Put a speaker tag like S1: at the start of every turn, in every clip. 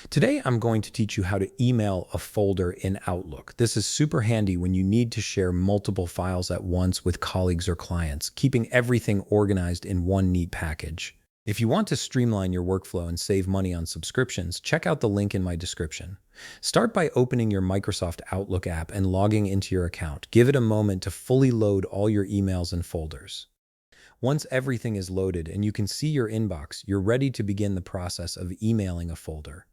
S1: Today, I'm going to teach you how to email a folder in Outlook. This is super handy when you need to share multiple files at once with colleagues or clients, keeping everything organized in one neat package. If you want to streamline your workflow and save money on subscriptions, check out the link in my description. Start by opening your Microsoft Outlook app and logging into your account. Give it a moment to fully load all your emails and folders. Once everything is loaded and you can see your inbox, you're ready to begin the process of emailing a folder.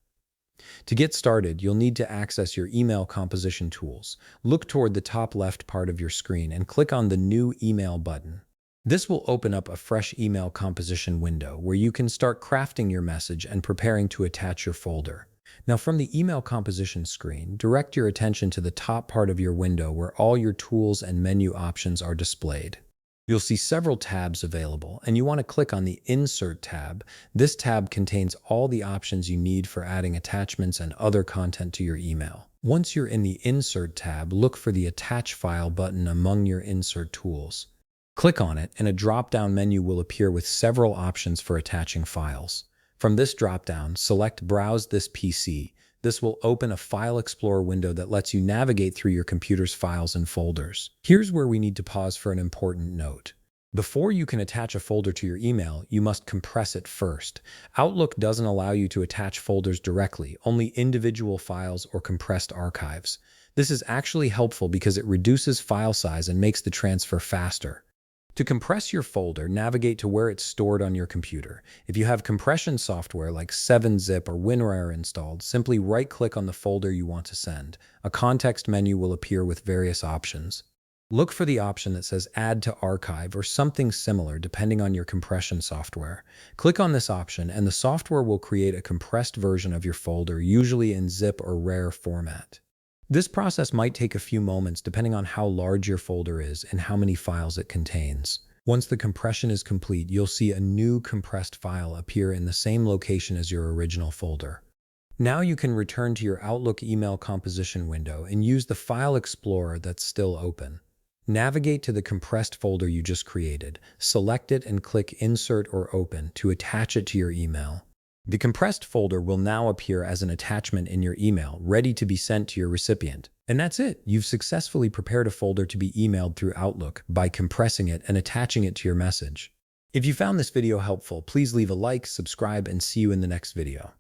S1: To get started, you'll need to access your email composition tools. Look toward the top left part of your screen and click on the New Email button. This will open up a fresh email composition window where you can start crafting your message and preparing to attach your folder. Now, from the email composition screen, direct your attention to the top part of your window where all your tools and menu options are displayed. You'll see several tabs available, and you want to click on the Insert tab. This tab contains all the options you need for adding attachments and other content to your email. Once you're in the Insert tab, look for the Attach File button among your Insert tools. Click on it, and a drop-down menu will appear with several options for attaching files. From this drop-down, select Browse this PC. This will open a File Explorer window that lets you navigate through your computer's files and folders. Here's where we need to pause for an important note. Before you can attach a folder to your email, you must compress it first. Outlook doesn't allow you to attach folders directly, only individual files or compressed archives. This is actually helpful because it reduces file size and makes the transfer faster. To compress your folder, navigate to where it's stored on your computer. If you have compression software like 7-Zip or WinRAR installed, simply right-click on the folder you want to send. A context menu will appear with various options. Look for the option that says Add to Archive or something similar depending on your compression software. Click on this option and the software will create a compressed version of your folder, usually in zip or RAR format. This process might take a few moments depending on how large your folder is and how many files it contains. Once the compression is complete, you'll see a new compressed file appear in the same location as your original folder. Now you can return to your Outlook email composition window and use the File Explorer that's still open. Navigate to the compressed folder you just created, select it and click Insert or Open to attach it to your email. The compressed folder will now appear as an attachment in your email, ready to be sent to your recipient. And that's it. You've successfully prepared a folder to be emailed through Outlook by compressing it and attaching it to your message. If you found this video helpful, please leave a like, subscribe, and see you in the next video.